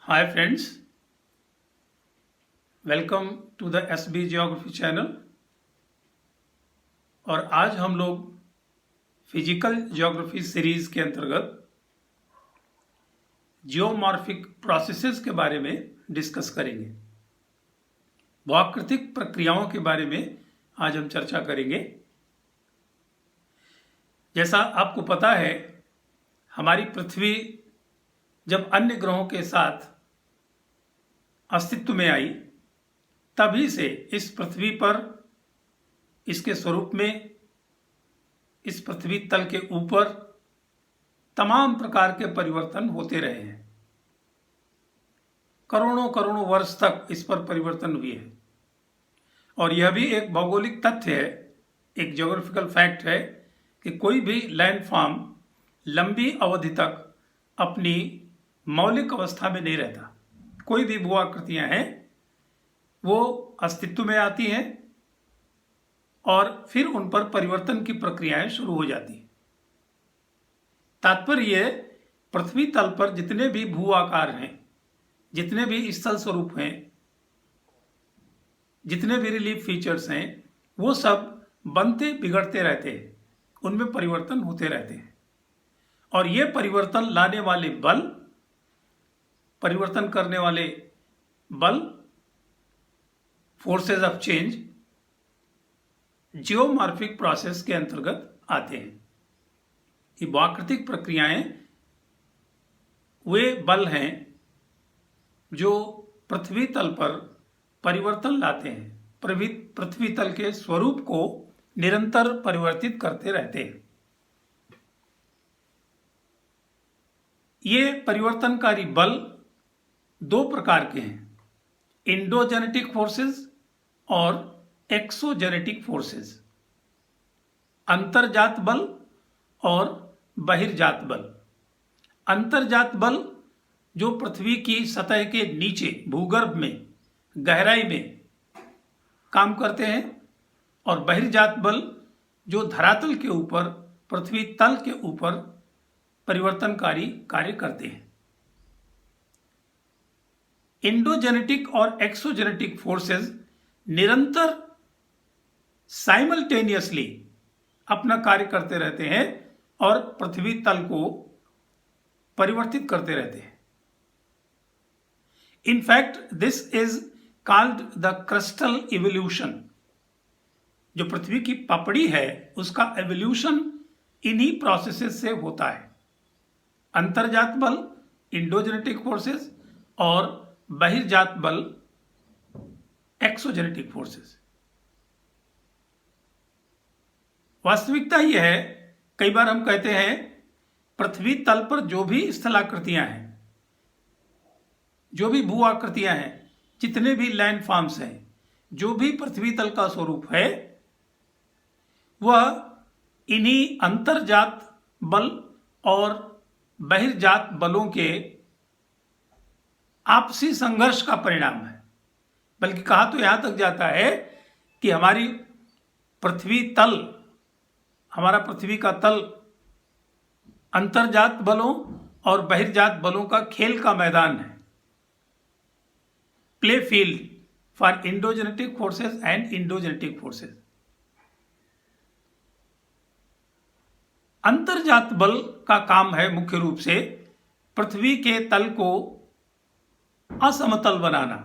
Hi friends, welcome to the SB geography channel. और आज हम लोग फिजिकल जियोग्राफी सीरीज के अंतर्गत जियोमॉर्फिक प्रोसेसेस के बारे में डिस्कस करेंगे। भूआकृतिक प्रक्रियाओं के बारे में आज हम चर्चा करेंगे। जैसा आपको पता है, हमारी पृथ्वी जब अन्य ग्रहों के साथ अस्तित्व में आई, तभी से इस पृथ्वी पर, इसके स्वरूप में, इस पृथ्वी तल के ऊपर तमाम प्रकार के परिवर्तन होते रहे हैं। करोड़ों करोड़ों वर्ष तक इस पर परिवर्तन हुए हैं। और यह भी एक भौगोलिक तथ्य है, एक ज्योग्राफिकल फैक्ट है कि कोई भी लैंडफॉर्म लंबी अवधि तक अपनी मौलिक अवस्था में नहीं रहता। कोई भी भू आकृतियां हैं वो अस्तित्व में आती हैं और फिर उन पर परिवर्तन की प्रक्रियाएं शुरू हो जाती हैं। तात्पर्य, पृथ्वी तल पर जितने भी भू आकार हैं, जितने भी स्थल स्वरूप हैं, जितने भी रिलीफ फीचर्स हैं, वो सब बनते बिगड़ते रहते हैं, उनमें परिवर्तन होते रहते हैं। और ये परिवर्तन लाने वाले बल, परिवर्तन करने वाले बल, forces of change, geomorphic process के अंतर्गत आते हैं। ये भूआकृतिक प्रक्रियाएं वे बल हैं जो पृथ्वी तल पर परिवर्तन लाते हैं, पृथ्वी तल के स्वरूप को निरंतर परिवर्तित करते रहते हैं। ये परिवर्तनकारी बल दो प्रकार के हैं, इंडोजेनेटिक फोर्सेस और एक्सोजेनेटिक फोर्सेस। अंतर्जात बल और बहिर्जात बल। अंतर्जात बल जो पृथ्वी की सतह के नीचे भूगर्भ में गहराई में काम करते हैं, और बहिर्जात बल जो धरातल के ऊपर, पृथ्वी तल के ऊपर परिवर्तनकारी कार्य करते हैं। इंडोजेनेटिक और एक्सोजेनेटिक फोर्सेस निरंतर साइमल्टेनियसली अपना कार्य करते रहते हैं और पृथ्वी तल को परिवर्तित करते रहते हैं। In fact, this is called the crustal evolution। जो पृथ्वी की पपड़ी है, उसका एवोल्यूशन इन्हीं प्रोसेसेस से होता है। अंतर्जात बल, इंडोजेनेटिक फोर्सेस, और बहिर्जात बल, एक्सोजेनेटिक फोर्सेस। वास्तविकता यह है, कई बार हम कहते हैं पृथ्वी तल पर जो भी स्थलाकृतियां हैं, जो भी भू आकृतियां हैं, जितने भी लैंडफॉर्म्स हैं, जो भी पृथ्वी तल का स्वरूप है, वह इन्हीं अंतर्जात बल और बहिर्जात बलों के आपसी संघर्ष का परिणाम है। बल्कि कहा तो यहां तक जाता है कि हमारी पृथ्वी तल, हमारा पृथ्वी का तल अंतर्जात बलों और बहिर्जात बलों का खेल का मैदान है, play field for endogenetic forces and endogenetic forces. अंतर्जात बल का काम है मुख्य रूप से पृथ्वी के तल को असमतल बनाना।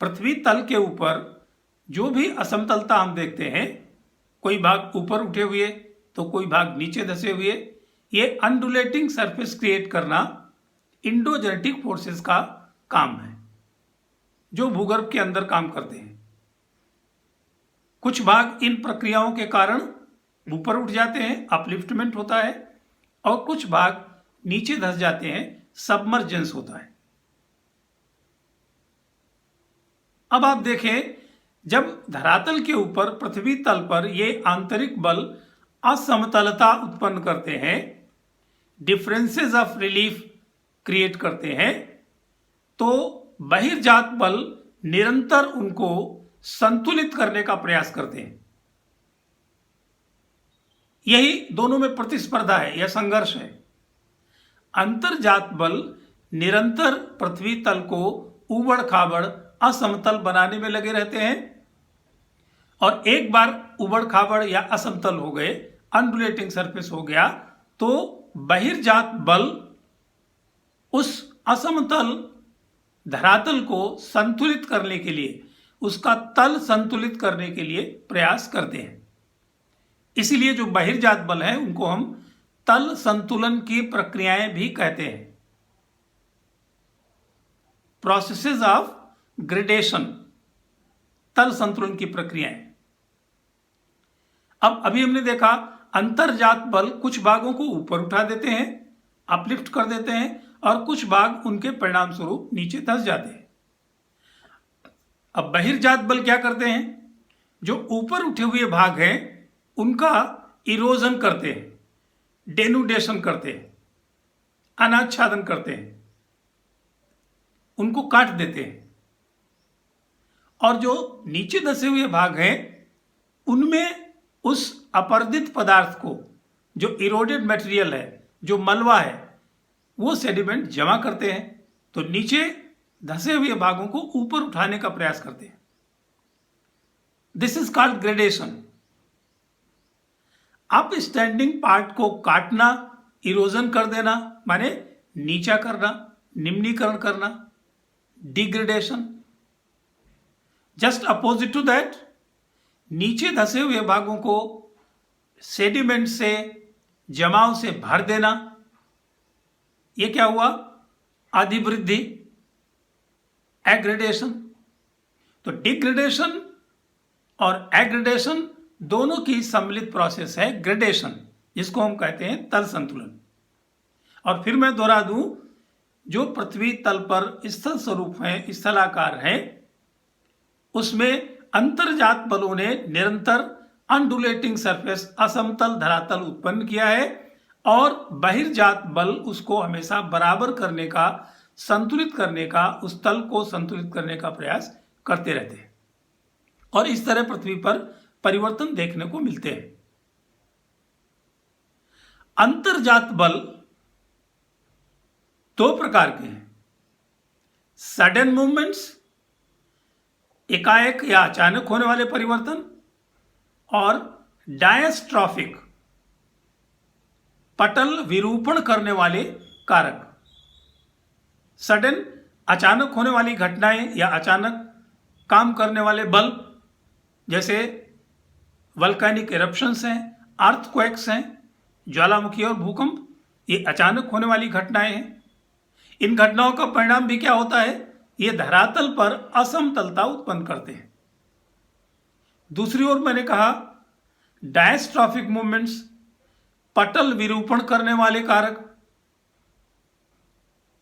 पृथ्वी तल के ऊपर जो भी असमतलता हम देखते हैं, कोई भाग ऊपर उठे हुए तो कोई भाग नीचे धसे हुए, ये अनडुलेटिंग सरफेस क्रिएट करना इंडोजेनेटिक फोर्सेस का काम है, जो भूगर्भ के अंदर काम करते हैं। कुछ भाग इन प्रक्रियाओं के कारण ऊपर उठ जाते हैं, अपलिफ्टमेंट होता है, और कुछ भाग नीचे धस जाते हैं, सबमर्जेंस होता है। अब आप देखें, जब धरातल के ऊपर, पृथ्वी तल पर ये आंतरिक बल असमतलता उत्पन्न करते हैं, डिफरेंसेस ऑफ रिलीफ क्रिएट करते हैं, तो बहिर्जात बल निरंतर उनको संतुलित करने का प्रयास करते हैं। यही दोनों में प्रतिस्पर्धा है या संघर्ष है। अंतर्जात बल निरंतर पृथ्वी तल को उबड़ खाबड़ असमतल बनाने में लगे रहते हैं, और एक बार उबड़ खाबड़ या असमतल हो गए, अनडुलेटिंग सरफेस हो गया, तो बहिर्जात बल उस असमतल धरातल को संतुलित करने के लिए, उसका तल संतुलित करने के लिए प्रयास करते हैं। इसीलिए जो बहिर्जात बल है उनको हम तल संतुलन की प्रक्रियाएं भी कहते हैं, प्रोसेसेस ऑफ ग्रेडेशन, तल संतुलन की प्रक्रियाएं। अब अभी हमने देखा अंतर्जात बल कुछ भागों को ऊपर उठा देते हैं, अपलिफ्ट कर देते हैं, और कुछ भाग उनके परिणाम स्वरूप नीचे धंस जाते हैं। अब बहिर्जात बल क्या करते हैं? जो ऊपर उठे हुए भाग हैं उनका इरोजन करते हैं, डेनुडेशन करते हैं, अनाच्छादन करते हैं, उनको काट देते हैं। और जो नीचे धंसे हुए भाग हैं उनमें उस अपर्दित पदार्थ को, जो इरोडेड मटेरियल है, जो मलबा है, वो सेडिमेंट जमा करते हैं, तो नीचे धंसे हुए भागों को ऊपर उठाने का प्रयास करते हैं। This is called gradation. अब स्टैंडिंग पार्ट को काटना, इरोजन कर देना, माने नीचा करना, निम्नीकरण करना, degradation. Just opposite to that, नीचे धंसे हुए भागों को सेडिमेंट से, जमाव से भर देना, ये क्या हुआ? अधिवृद्धि, एग्रेडेशन। तो डिग्रेडेशन और एग्रेडेशन दोनों की सम्मिलित प्रोसेस है ग्रेडेशन, जिसको हम कहते हैं तल संतुलन। और फिर मैं दोहरा दूं, जो पृथ्वी तल पर स्थल स्वरूप है, स्थलाकार है, उसमें अंतर्जात बलों ने निरंतर अनडुलेटिंग सरफेस, असमतल धरातल उत्पन्न किया है, और बहिर्जात बल उसको हमेशा बराबर करने का, संतुलित करने का, उस तल को संतुलित करने का प्रयास करते रहते हैं। और इस तरह पृथ्वी पर परिवर्तन देखने को मिलते हैं। अंतर्जात बल दो प्रकार के हैं, सडन मूवमेंट्स, एकाएक या अचानक होने वाले परिवर्तन, और डायस्ट्रॉफिक, पटल विरूपण करने वाले कारक। सडन, अचानक होने वाली घटनाएं या अचानक काम करने वाले बल, जैसे वल्केनिक इरप्शंस हैं, अर्थक्वेक्स हैं, ज्वालामुखी और भूकंप, ये अचानक होने वाली घटनाएं हैं। इन घटनाओं का परिणाम भी क्या होता है? ये धरातल पर असमतलता उत्पन्न करते हैं। दूसरी ओर मैंने कहा डायस्ट्रॉफिक मूवमेंट्स, पटल विरूपण करने वाले कारक।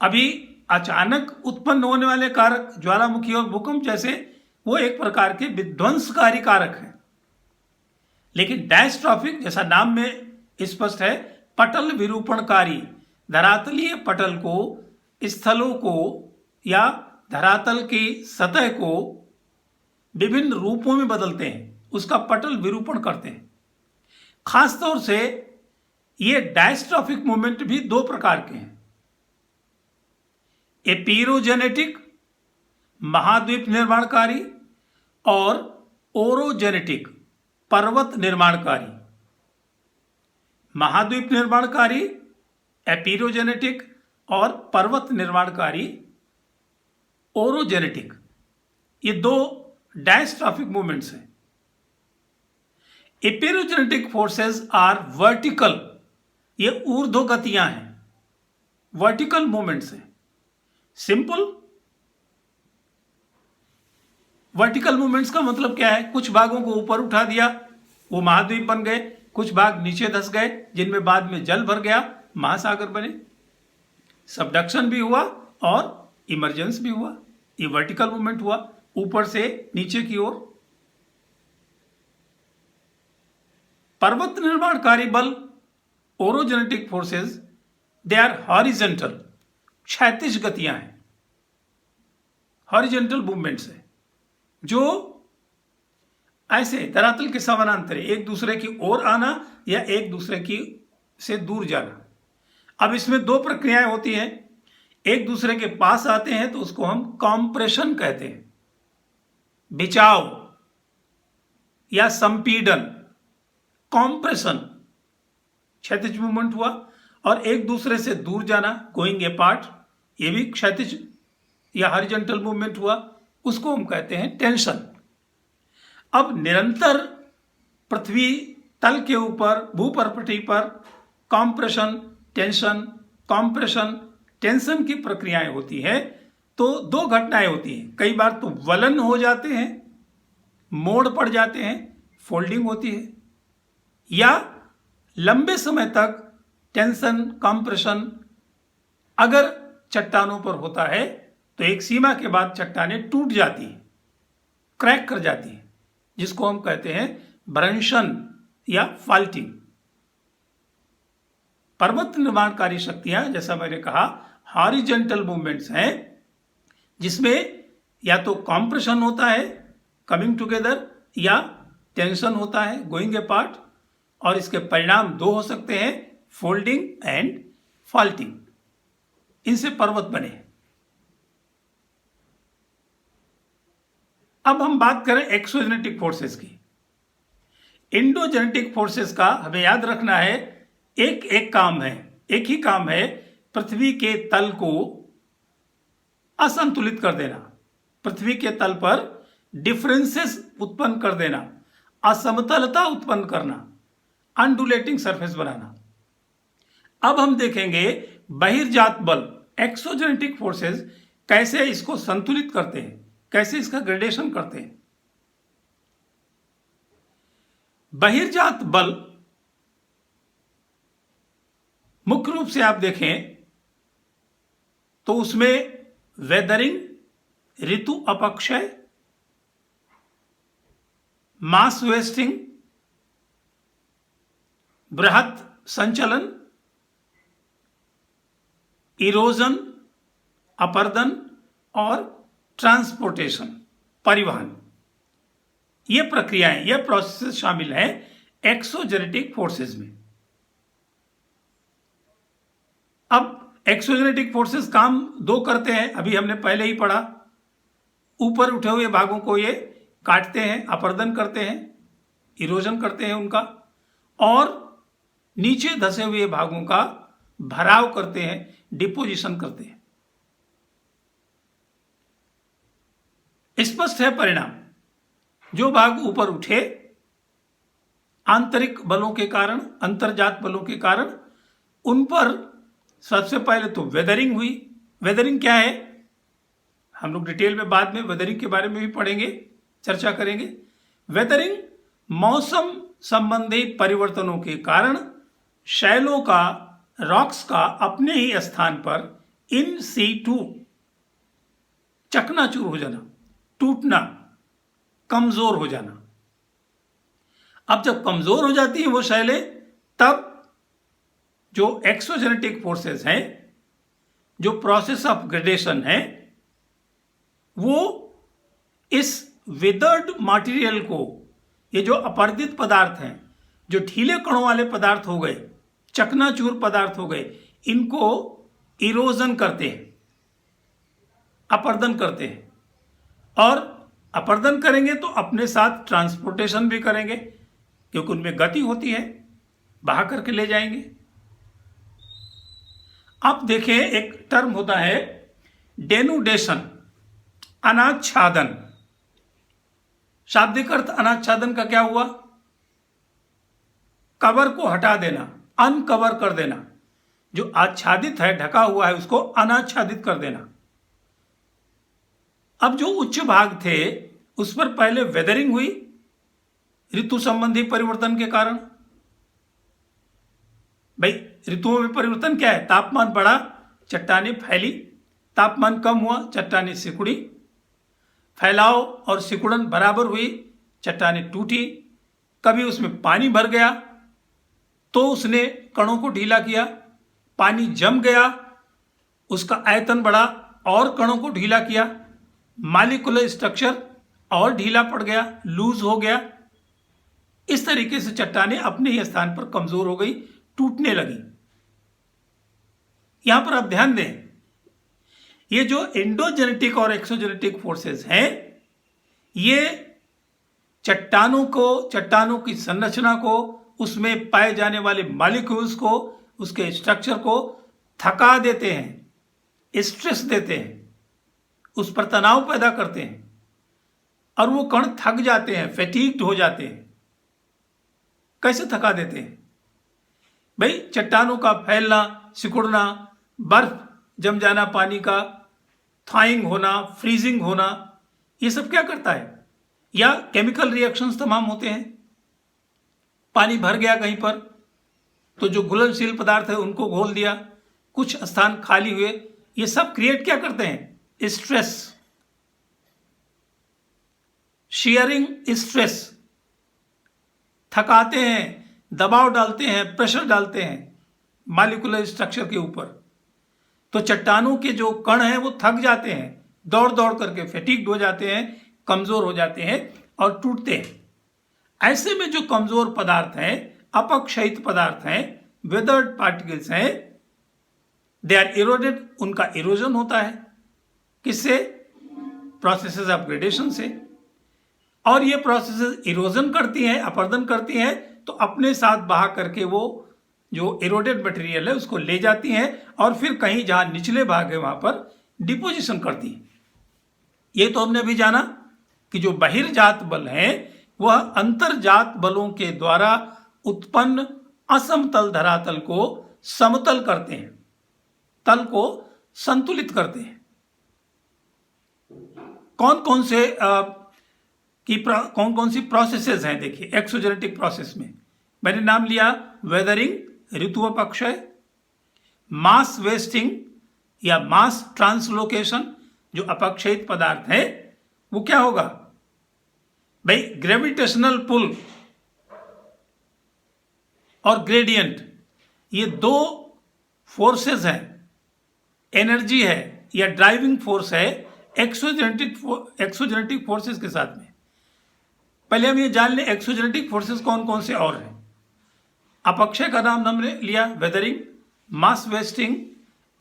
अभी अचानक उत्पन्न होने वाले कारक, ज्वालामुखी और भूकंप जैसे, वो एक प्रकार के विध्वंसकारी कारक हैं। लेकिन डायस्ट्रॉफिक, जैसा नाम में स्पष्ट है, पटल विरूपणकारी, धरातलीय पटल को, स्थलों को या धरातल की सतह को विभिन्न रूपों में बदलते हैं, उसका पटल विरूपण करते हैं। खासतौर से ये डायस्ट्रॉफिक मूवमेंट भी दो प्रकार के हैं, एपीरोजेनेटिक, महाद्वीप निर्माणकारी, और ओरोजेनेटिक, पर्वत निर्माणकारी। महाद्वीप निर्माणकारी, एपीरोजेनेटिक, और पर्वत निर्माणकारी, ओरोजेनेटिक, ये दो डायस्ट्रॉफिक मूवमेंट्स हैं। एपीरोजेनेटिक फोर्सेस आर वर्टिकल, ये ऊर्ध्व गतियां हैं, वर्टिकल मूवमेंट्स हैं। सिंपल, वर्टिकल मूवमेंट्स का मतलब क्या है? कुछ भागों को ऊपर उठा दिया, वो महाद्वीप बन गए, कुछ भाग नीचे धंस गए, जिनमें बाद में जल भर गया, महासागर बने। सबडक्शन भी हुआ और इमर्जेंस भी हुआ, ये वर्टिकल मूवमेंट हुआ, ऊपर से नीचे की ओर। पर्वत निर्माणकारी बल, orogenetic forces, they are horizontal, क्षैतिज गतियां हैं, हॉरिजेंटल मूवमेंट्स है, जो ऐसे धरातल के समानांतर, एक दूसरे की ओर आना या एक दूसरे की से दूर जाना। अब इसमें दो प्रक्रियाएं होती हैं, एक दूसरे के पास आते हैं तो उसको हम कॉम्प्रेशन कहते हैं, बिछाव या संपीड़न। कॉम्प्रेशन क्षैतिज मूवमेंट हुआ, और एक दूसरे से दूर जाना, गोइंग अपार्ट, ये भी क्षैतिज या हॉरिजॉन्टल मूवमेंट हुआ, उसको हम कहते हैं टेंशन। अब निरंतर पृथ्वी तल के ऊपर भूपर्पटी पर कॉम्प्रेशन टेंशन कॉम्प्रेशन टेंशन की प्रक्रियाएं होती है, तो दो घटनाएं होती हैं। कई बार तो वलन हो जाते हैं, मोड़ पड़ जाते हैं, फोल्डिंग होती है, या लंबे समय तक टेंशन कॉम्प्रेशन अगर चट्टानों पर होता है तो एक सीमा के बाद चट्टानें टूट जाती हैं, क्रैक कर जाती हैं, जिसको हम कहते हैं भ्रंशन या फाल्टिंग। पर्वत निर्माणकारी शक्तियां, जैसा मैंने कहा, हॉरिजॉन्टल मूवमेंट्स हैं, जिसमें या तो कॉम्प्रेशन होता है कमिंग टुगेदर, या टेंशन होता है गोइंग अपार्ट, और इसके परिणाम दो हो सकते हैं, फोल्डिंग एंड फाल्टिंग। इनसे पर्वत बने। अब हम बात करें एक्सोजेनेटिक फोर्सेस की। इंडोजेनेटिक फोर्सेस का हमें याद रखना है, एक ही काम है पृथ्वी के तल को असंतुलित कर देना, पृथ्वी के तल पर डिफरेंसेस उत्पन्न कर देना, असमतलता उत्पन्न करना, अनडुलेटिंग सरफेस बनाना। अब हम देखेंगे बहिर्जात बल, एक्सोजेनेटिक फोर्सेस, कैसे इसको संतुलित करते हैं, कैसे इसका ग्रेडेशन करते हैं। बहिर्जात बल मुख्य रूप से आप देखें तो उसमें वेदरिंग, ऋतु अपक्षय, मास वेस्टिंग, बृहत संचलन, इरोजन, अपर्दन और ट्रांसपोर्टेशन, परिवहन, ये प्रक्रियाएं, ये प्रोसेस शामिल हैं एक्सोजेनेटिक फोर्सेस में। अब एक्सोजेनेटिक फोर्सेस काम दो करते हैं, अभी हमने पहले ही पढ़ा। ऊपर उठे हुए भागों को ये काटते हैं, अपर्दन करते हैं, इरोजन करते हैं उनका, और नीचे धसे हुए भागों का भराव करते हैं, डिपोजिशन करते हैं। स्पष्ट है परिणाम। जो भाग ऊपर उठे आंतरिक बलों के कारण, अंतर्जात बलों के कारण, उन पर सबसे पहले तो वेदरिंग हुई। वेदरिंग क्या है, हम लोग डिटेल में बाद में वेदरिंग के बारे में भी पढ़ेंगे, चर्चा करेंगे। वेदरिंग मौसम संबंधी परिवर्तनों के कारण शैलों का, रॉक्स का अपने ही स्थान पर इन सीटू चकनाचूर हो जाना, टूटना, कमजोर हो जाना। अब जब कमजोर हो जाती हैं वो शैलें, तब जो एक्सोजेनेटिक फोर्सेस हैं, जो प्रोसेस ऑफ ग्रेडेशन है, वो इस विदर्ड मटेरियल को, ये जो अपर्दित पदार्थ हैं, जो ढीले कणों वाले पदार्थ हो गए, चकनाचूर पदार्थ हो गए, इनको इरोजन करते हैं, अपर्दन करते हैं। और अपर्दन करेंगे तो अपने साथ ट्रांसपोर्टेशन भी करेंगे, क्योंकि उनमें गति होती है, बहा करके ले जाएंगे। अब देखें, एक टर्म होता है डेनुडेशन, अनाच्छादन। शाब्दिक अर्थ अनाच्छादन का क्या हुआ, कवर को हटा देना, अनकवर कर देना। जो आच्छादित है, ढका हुआ है, उसको अनाच्छादित कर देना। अब जो उच्च भाग थे उस पर पहले वेदरिंग हुई ऋतु संबंधी परिवर्तन के कारण। भाई ऋतुओं में परिवर्तन क्या है, तापमान बढ़ा, चट्टानें फैली, तापमान कम हुआ, चट्टानें सिकुड़ी, फैलाव और सिकुड़न बराबर हुई, चट्टानें टूटी। कभी उसमें पानी भर गया तो उसने कणों को ढीला किया, पानी जम गया, उसका आयतन बढ़ा और कणों को ढीला किया, मॉलिक्यूलर स्ट्रक्चर और ढीला पड़ गया, लूज हो गया। इस तरीके से चट्टानें अपने ही स्थान पर कमजोर हो गई, टूटने लगी। यहां पर आप ध्यान दें, ये जो एंडोजेनेटिक और एक्सोजेनेटिक फोर्सेस हैं, ये चट्टानों की संरचना को, उसमें पाए जाने वाले मॉलिक्यूल्स को, उसके स्ट्रक्चर को थका देते हैं, स्ट्रेस देते हैं, उस पर तनाव पैदा करते हैं और वो कण थक जाते हैं, फैटीग्ड हो जाते हैं। कैसे थका देते हैं भाई? चट्टानों का फैलना, सिकुड़ना, बर्फ जम जाना, पानी का थॉइंग होना, फ्रीजिंग होना, ये सब क्या करता है? या केमिकल रिएक्शंस तमाम होते हैं। पानी भर गया कहीं पर तो जो घुलनशील पदार्थ है उनको घोल दिया, कुछ स्थान खाली हुए, ये सब क्रिएट क्या करते हैं? स्ट्रेस, शियरिंग स्ट्रेस, थकाते हैं, दबाव डालते हैं, प्रेशर डालते हैं मॉलिक्यूलर स्ट्रक्चर के ऊपर। तो चट्टानों के जो कण हैं वो थक जाते हैं, दौड़ दौड़ करके फैटिग्ड हो जाते हैं, कमजोर हो जाते हैं और टूटते हैं। ऐसे में जो कमजोर पदार्थ हैं, अपक्षयित पदार्थ हैं, वेदर्ड पार्टिकल्स हैं, दे आर इरोडेड, उनका इरोजन होता है। किससे? प्रोसेसेस ऑफ ग्रेडेशन से। और ये प्रोसेसेस इरोजन करती हैं, अपरदन करती हैं, तो अपने साथ बहा करके वो जो इरोडेड मटेरियल है उसको ले जाती हैं और फिर कहीं जहां निचले भाग है वहां पर डिपोजिशन करती हैं। ये तो हमने अभी जाना कि जो बहिर्जात बल हैं वह अंतर्जात बलों के द्वारा उत्पन्न असमतल धरातल को समतल करते हैं, तल को संतुलित करते हैं। कौन कौन सी प्रोसेसेस हैं? देखिए, एक्सोजेनेटिक प्रोसेस में मैंने नाम लिया वेदरिंग, ऋतु अपक्षय, मास वेस्टिंग या मास ट्रांसलोकेशन, जो अपक्षयित पदार्थ है वो क्या होगा भाई? ग्रेविटेशनल पुल और ग्रेडियंट, ये दो फोर्सेस हैं, एनर्जी है या ड्राइविंग फोर्स है एक्सोजेनेटिक फोर्सेस के साथ में। पहले हम ये जान लें एक्सोजेनेटिक फोर्सेस कौन कौन से और हैं। अपक्षय का नाम हमने लिया वेदरिंग, मास वेस्टिंग,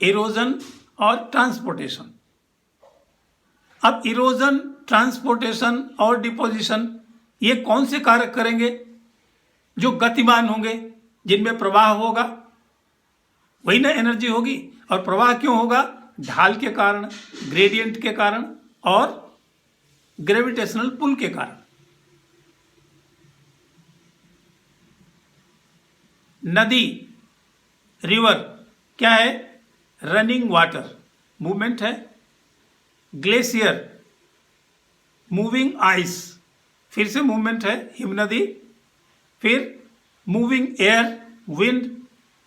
इरोजन और ट्रांसपोर्टेशन। अब इरोजन, ट्रांसपोर्टेशन और डिपोजिशन, ये कौन से कारक करेंगे? जो गतिमान होंगे, जिनमें प्रवाह होगा, वही ना एनर्जी होगी। और प्रवाह क्यों होगा? ढाल के कारण, ग्रेडियंट के कारण और ग्रेविटेशनल पुल के कारण। नदी, रिवर क्या है? रनिंग वाटर, मूवमेंट है। ग्लेशियर, मूविंग आइस, फिर से मूवमेंट है, हिमनदी। फिर moving air, wind,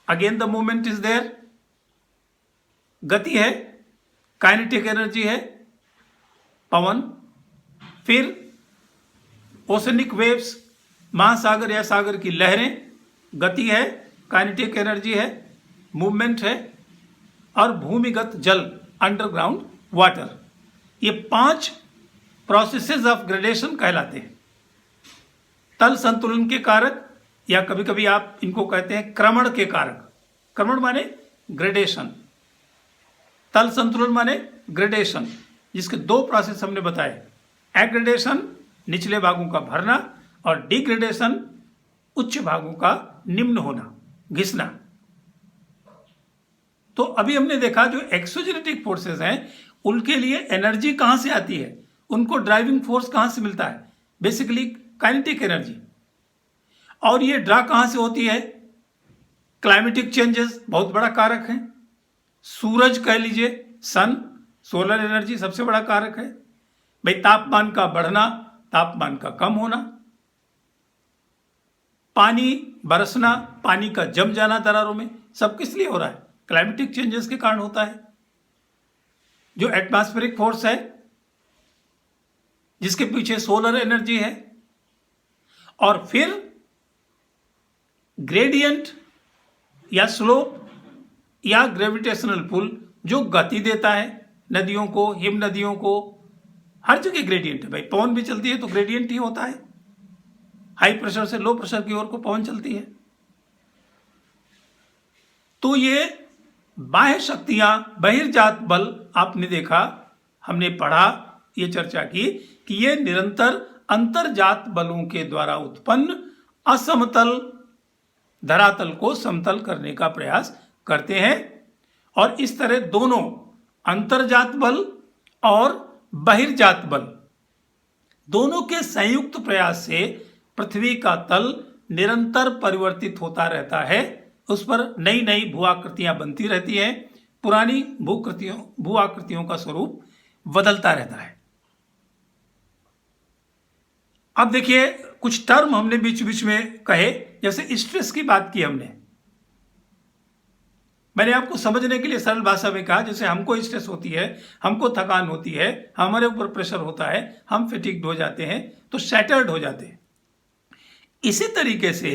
again the movement is there, गति है, काइनेटिक एनर्जी है, पवन। फिर ओशनिक वेव्स, महासागर या सागर की लहरें, गति है, काइनेटिक एनर्जी है, मूवमेंट है। और भूमिगत जल, अंडरग्राउंड वाटर, ये 5 प्रोसेसेस ऑफ ग्रेडेशन कहलाते हैं। तल संतुलन के कारक, या कभी कभी आप इनको कहते हैं क्रमण के कारक। क्रमण माने ग्रेडेशन, तल संतुलन माने ग्रेडेशन, जिसके 2 प्रोसेस हमने बताए। एग्रेडेशन, निचले भागों का भरना, और डिग्रेडेशन, उच्च भागों का निम्न होना, घिसना। तो अभी हमने देखा जो एक्सोजेनेटिक फोर्सेस हैं उनके लिए एनर्जी कहां से आती है, उनको ड्राइविंग फोर्स कहां से मिलता है? Basically kinetic energy. और ये ड्रा कहां से होती है? क्लाइमेटिक चेंजेस बहुत बड़ा कारक है। सूरज कह लीजिए, सन, सोलर एनर्जी सबसे बड़ा कारक है भाई। तापमान का बढ़ना, तापमान का कम होना, पानी बरसना, पानी का जम जाना दरारों में, सब किस लिए हो रहा है? क्लाइमेटिक चेंजेस के कारण होता है। जो एटमॉस्फेरिक फोर्स है जिसके पीछे सोलर एनर्जी है, और फिर ग्रेडियंट या स्लोप या ग्रेविटेशनल पुल जो गति देता है नदियों को, हिम नदियों को। हर जगह ग्रेडियंट है भाई। पवन भी चलती है तो ग्रेडियंट ही होता है। हाई प्रेशर से लो प्रेशर की ओर को पवन चलती है। तो ये बाह्य शक्तियां, बहिर्जात बल, आपने देखा, हमने पढ़ा, ये चर्चा की कि ये निरंतर अंतर्जात बलों के द्वारा उत्पन्न असमतल धरातल को समतल करने का प्रयास करते हैं। और इस तरह दोनों अंतर्जात बल और बहिर्जात बल दोनों के संयुक्त प्रयास से पृथ्वी का तल निरंतर परिवर्तित होता रहता है, उस पर नई नई भूआकृतियां बनती रहती हैं, पुरानी भूआकृतियों का स्वरूप बदलता रहता है। अब देखिए, कुछ टर्म हमने बीच बीच में कहे, जैसे स्ट्रेस की बात की मैंने आपको समझने के लिए सरल भाषा में कहा, जैसे हमको स्ट्रेस होती है, हमको थकान होती है, हमारे ऊपर प्रेशर होता है, हम फैटिग्ड हो जाते हैं, तो शैटर्ड हो जाते हैं। इसी तरीके से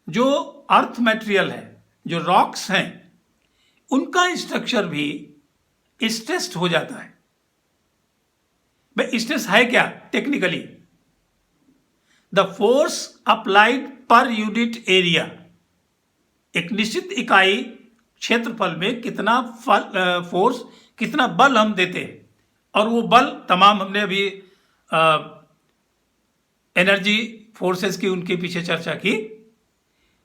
जो अर्थ मटेरियल है, जो रॉक्स हैं, उनका स्ट्रक्चर भी स्ट्रेस्ड हो जाता है। भाई स्ट्रेस है क्या technically? The force applied per unit area, एक निश्चित इकाई क्षेत्रफल में कितना फोर्स, कितना बल हम देते हैं, और वो बल तमाम हमने अभी एनर्जी फोर्सेस की उनके पीछे चर्चा की,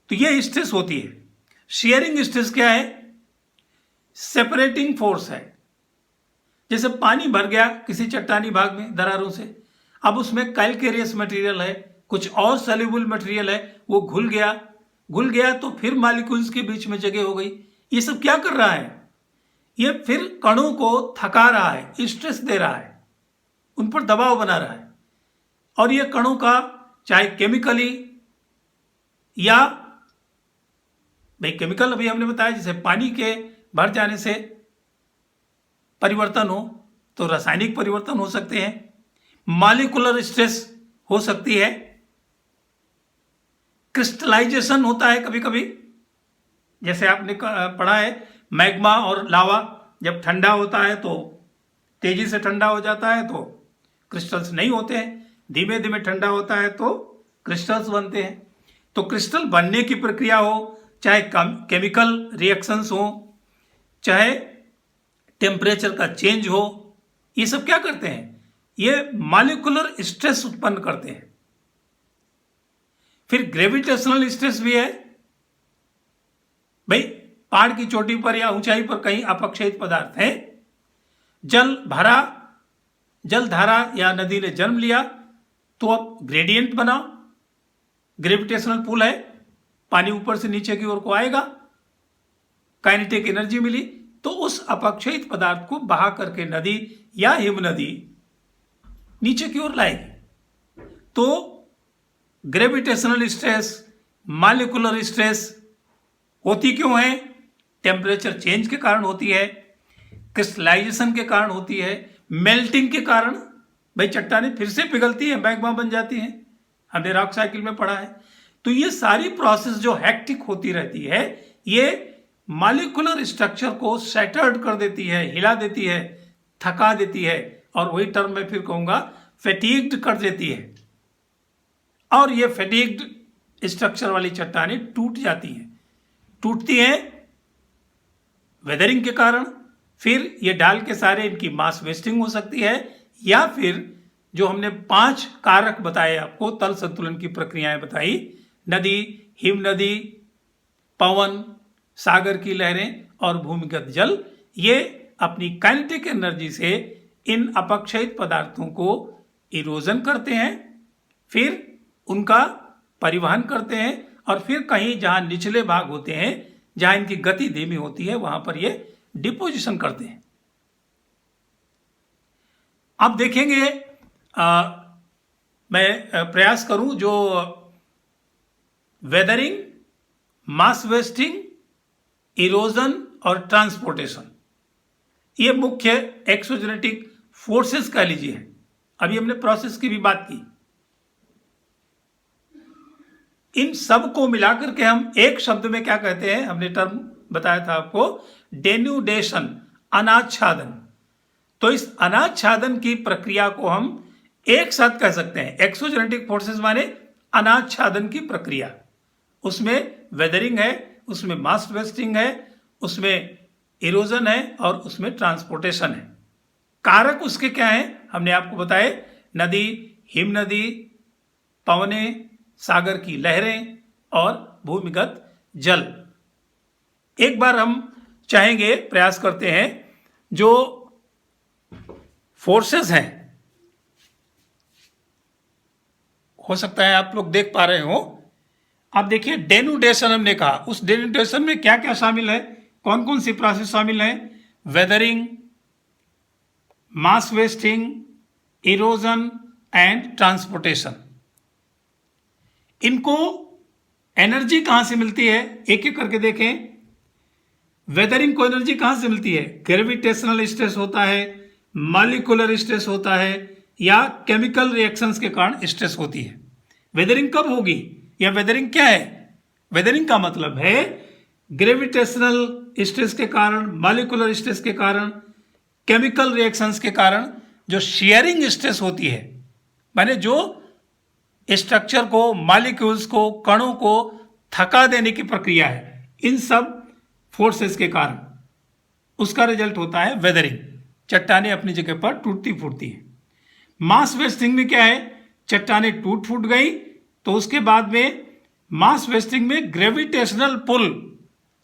तो ये स्ट्रेस होती है। शेयरिंग स्ट्रेस क्या है? सेपरेटिंग फोर्स है। जैसे पानी भर गया किसी चट्टानी भाग में दरारों से, अब उसमें कैलकेरियस मटेरियल है, कुछ और सॉल्युबल मटेरियल है, वो घुल गया तो फिर मॉलिक्यूल्स के बीच में जगह हो गई। ये सब क्या कर रहा है? ये फिर कणों को थका रहा है, स्ट्रेस दे रहा है, उन पर दबाव बना रहा है। और ये कणों का चाहे केमिकली या भाई केमिकल अभी हमने बताया, जैसे पानी के भर जाने से परिवर्तन हो तो रासायनिक परिवर्तन हो सकते हैं, मॉलिक्यूलर स्ट्रेस हो सकती है, क्रिस्टलाइजेशन होता है कभी कभी, जैसे आपने पढ़ा है मैग्मा और लावा जब ठंडा होता है तो तेजी से ठंडा हो जाता है तो क्रिस्टल्स नहीं होते हैं, धीमे धीमे ठंडा होता है तो क्रिस्टल्स बनते हैं। तो क्रिस्टल बनने की प्रक्रिया हो, चाहे केमिकल रिएक्शंस हो, चाहे टेम्परेचर का चेंज हो, ये सब क्या करते हैं? ये मॉलिक्यूलर स्ट्रेस उत्पन्न करते हैं। फिर ग्रेविटेशनल स्ट्रेस भी है। भाई पहाड़ की चोटी पर या ऊंचाई पर कहीं अपक्षयित पदार्थ है, जलधारा या नदी ने जन्म लिया तो अब ग्रेडियंट बना, ग्रेविटेशनल पुल है, पानी ऊपर से नीचे की ओर को आएगा, काइनेटिक एनर्जी मिली, तो उस अपक्षयित पदार्थ को बहा करके नदी या हिमनदी नीचे की ओर लाएगी। तो ग्रेविटेशनल स्ट्रेस, मॉलिक्यूलर स्ट्रेस होती क्यों है? टेम्परेचर चेंज के कारण होती है, क्रिस्टलाइजेशन के कारण होती है, मेल्टिंग के कारण, भाई चट्टानें फिर से पिघलती है, मैग्मा बन जाती हैं, हमने रॉक साइकिल में पढ़ा है। तो ये सारी प्रोसेस जो हेक्टिक होती रहती है, ये मॉलिक्यूलर स्ट्रक्चर को शैटर्ड कर देती है, हिला देती है, थका देती है, और वही टर्म मैं फिर कहूंगा फैटिग्ड कर देती है। और ये फैटिग्ड स्ट्रक्चर वाली चट्टानें टूटती हैं वेदरिंग के कारण। फिर ये डाल के सारे इनकी मास वेस्टिंग हो सकती है, या फिर जो हमने 5 कारक बताए आपको, तल संतुलन की प्रक्रियाएं बताई, नदी, हिम नदी, पवन, सागर की लहरें और भूमिगत जल, ये अपनी काइनेटिक एनर्जी से इन अपक्षयित पदार्थों को इरोजन करते हैं, फिर उनका परिवहन करते हैं, और फिर कहीं जहां निचले भाग होते हैं, जहां इनकी गति धीमी होती है, वहां पर ये डिपोजिशन करते हैं। अब देखेंगे, मैं प्रयास करूं जो वेदरिंग, मास वेस्टिंग, इरोजन और ट्रांसपोर्टेशन, ये मुख्य एक्सोजेनेटिक फोर्सेस कह लीजिए। अभी हमने प्रोसेस की भी बात की। इन सब को मिलाकर के हम एक शब्द में क्या कहते हैं? हमने टर्म बताया था आपको, डेन्यूडेशन, अनाच्छादन। तो इस अनाच्छादन की प्रक्रिया को हम एक साथ कह सकते हैं। एक्सोजेनेटिक फोर्सेस माने अनाच्छादन की प्रक्रिया, उसमें वेदरिंग है, उसमें मास वेस्टिंग है, उसमें इरोजन है और उसमें ट्रांसपोर्टेशन है। कारक उसके क्या है हमने आपको बताए, नदी, हिम नदी, पवनें, सागर की लहरें और भूमिगत जल। एक बार हम चाहेंगे, प्रयास करते हैं, जो फोर्सेस हैं, हो सकता है आप लोग देख पा रहे हो। आप देखिए डेनुडेशन हमने कहा, उस डेनुडेशन में क्या क्या शामिल है, कौन कौन सी प्रोसेस शामिल है? Weathering, mass wasting, erosion and transportation. इनको एनर्जी कहां से मिलती है, एक एक करके देखें। वेदरिंग को एनर्जी कहां से मिलती है? ग्रेविटेशनल स्ट्रेस होता है, मॉलिक्यूलर स्ट्रेस होता है, या केमिकल रिएक्शंस के कारण स्ट्रेस होती है। वेदरिंग कब होगी, या वेदरिंग क्या है? वेदरिंग का मतलब है ग्रेविटेशनल स्ट्रेस के कारण, मॉलिक्यूलर स्ट्रेस के कारण, केमिकल रिएक्शंस के कारण जो शेयरिंग स्ट्रेस होती है, माने जो स्ट्रक्चर को, मॉलिक्यूल्स को, कणों को थका देने की प्रक्रिया है, इन सब फोर्सेस के कारण उसका रिजल्ट होता है वेदरिंग। चट्टानें अपनी जगह पर टूटती फूटती है। मास वेस्टिंग में क्या है? चट्टानें टूट फूट गई तो उसके बाद में मास वेस्टिंग में ग्रेविटेशनल पुल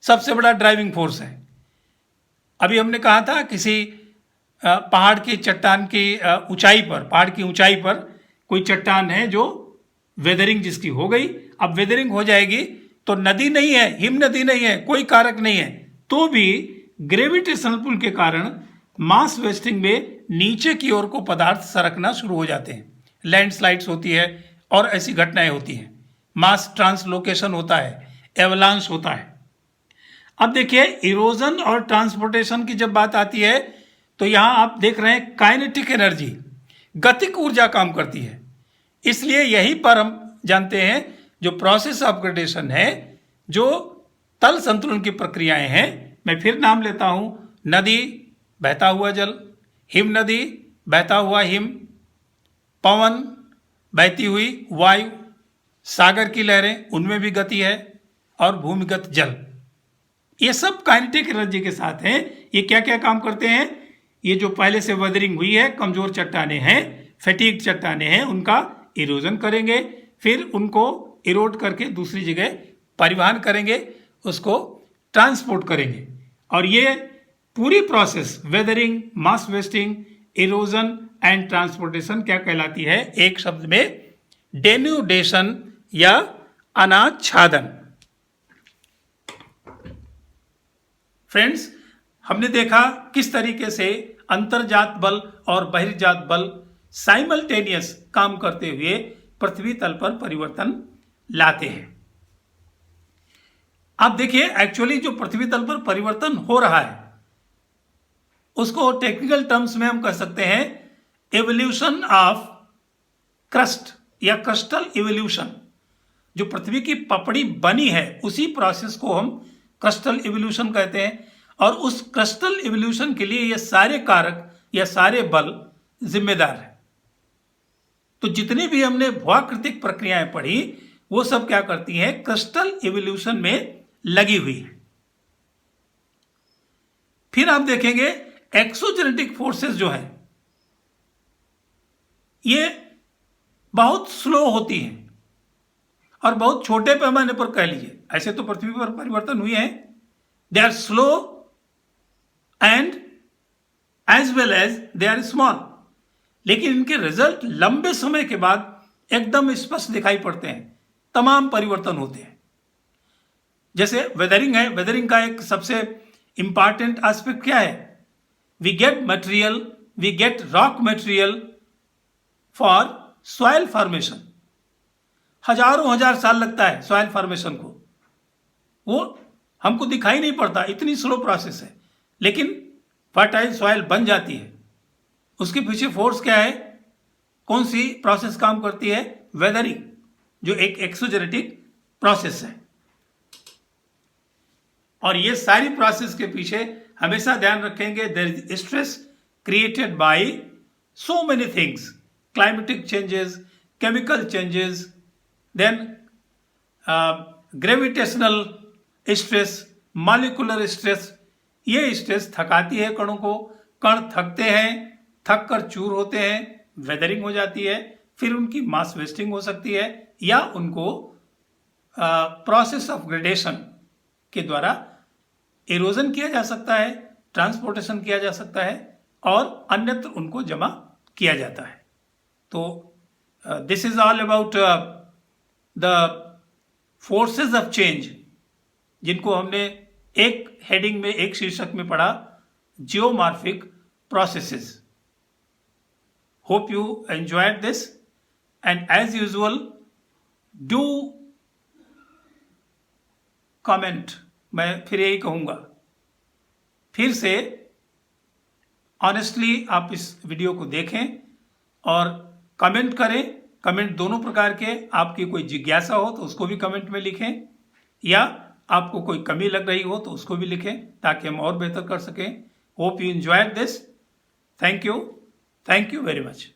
सबसे बड़ा ड्राइविंग फोर्स है। अभी हमने कहा था किसी पहाड़ की चट्टान की ऊंचाई पर, पहाड़ की ऊंचाई पर कोई चट्टान है जो वेदरिंग जिसकी हो गई। अब वेदरिंग हो जाएगी तो नदी नहीं है, हिम नदी नहीं है, कोई कारक नहीं है, तो भी ग्रेविटेशनल पुल के कारण मास वेस्टिंग में नीचे की ओर को पदार्थ सरकना शुरू हो जाते हैं, लैंडस्लाइड्स होती है और ऐसी घटनाएं होती हैं, मास ट्रांसलोकेशन होता है, एवलांस होता है। अब देखिए इरोजन और ट्रांसपोर्टेशन की जब बात आती है तो यहां आप देख रहे हैं काइनेटिक एनर्जी, गतिक ऊर्जा काम करती है। इसलिए यहीं पर हम जानते हैं जो प्रोसेस ऑफ ग्रेडेशन है, जो तल संतुलन की प्रक्रियाएं हैं, मैं फिर नाम लेता हूं, नदी, बहता हुआ जल, हिम नदी, बहता हुआ हिम, पवन, बहती हुई वायु, सागर की लहरें, उनमें भी गति है, और भूमिगत जल। ये सब काइनेटिक एनर्जी के साथ हैं। ये क्या क्या काम करते हैं? ये जो पहले से वेदरिंग हुई है, कमजोर चट्टानें हैं, फैटीग चट्टानें हैं, उनका इरोजन करेंगे, फिर उनको इरोड करके दूसरी जगह परिवहन करेंगे, उसको ट्रांसपोर्ट करेंगे। और ये पूरी process weathering, mass wasting, erosion and transportation क्या कहलाती है? एक शब्द में डेन्यूडेशन या अनाच्छादन। फ्रेंड्स, हमने देखा किस तरीके से अंतर्जात बल और बहिर्जात बल साइमल्टेनियस काम करते हुए पृथ्वी तल पर परिवर्तन लाते हैं। आप देखिए एक्चुअली जो पृथ्वी तल पर परिवर्तन हो रहा है उसको टेक्निकल टर्म्स में हम कह सकते हैं एवोल्यूशन ऑफ क्रस्ट या क्रस्टल इवोल्यूशन। जो पृथ्वी की पपड़ी बनी है उसी प्रोसेस को हम क्रस्टल इवोल्यूशन कहते हैं। और उस क्रस्टल इवोल्यूशन के लिए ये सारे कारक या सारे बल जिम्मेदार हैं। तो जितनी भी हमने भूआकृतिक प्रक्रियाएं पढ़ी वो सब क्या करती हैं? क्रस्टल इवोल्यूशन में लगी हुई है। फिर आप देखेंगे एक्सोजेनेटिक फोर्सेस जो है ये बहुत स्लो होती हैं और बहुत छोटे पैमाने पर कह लीजिए। ऐसे तो पृथ्वी पर परिवर्तन हुए हैं, they are slow and as well as they are small, लेकिन इनके रिजल्ट लंबे समय के बाद एकदम स्पष्ट दिखाई पड़ते हैं, तमाम परिवर्तन होते हैं। जैसे वेदरिंग है, वेदरिंग का एक सबसे इंपॉर्टेंट एस्पेक्ट क्या है? We get material, we get rock material for soil formation. हजारों हजार साल लगता है सॉइल फॉर्मेशन को, वो हमको दिखाई नहीं पड़ता, इतनी स्लो प्रोसेस है, लेकिन फर्टाइल सॉइल बन जाती है। उसके पीछे फोर्स क्या है? कौन सी प्रोसेस काम करती है? वेदरिंग, जो एक एक्सोजेनेटिक प्रोसेस है। और ये सारी प्रोसेस के पीछे हमेशा ध्यान रखेंगे there is stress created by so many things, climatic changes, chemical changes, then gravitational stress, molecular stress. ये स्ट्रेस थकाती है कणों को, कण थकते हैं, थक कर चूर होते हैं, वेदरिंग हो जाती है, फिर उनकी मास वेस्टिंग हो सकती है या उनको प्रोसेस ऑफ ग्रेडेशन के द्वारा इरोजन किया जा सकता है, ट्रांसपोर्टेशन किया जा सकता है और अन्यत्र उनको जमा किया जाता है। तो this is all about the forces of change, जिनको हमने एक हेडिंग में, एक शीर्षक में पढ़ा, geomorphic processes. Hope you enjoyed this and as usual do comment. मैं फिर यही कहूंगा, फिर से ऑनेस्टली आप इस वीडियो को देखें और कमेंट करें। कमेंट दोनों प्रकार के, आपकी कोई जिज्ञासा हो तो उसको भी कमेंट में लिखें, या आपको कोई कमी लग रही हो तो उसको भी लिखें, ताकि हम और बेहतर कर सकें। Hope you enjoyed this. Thank you very much.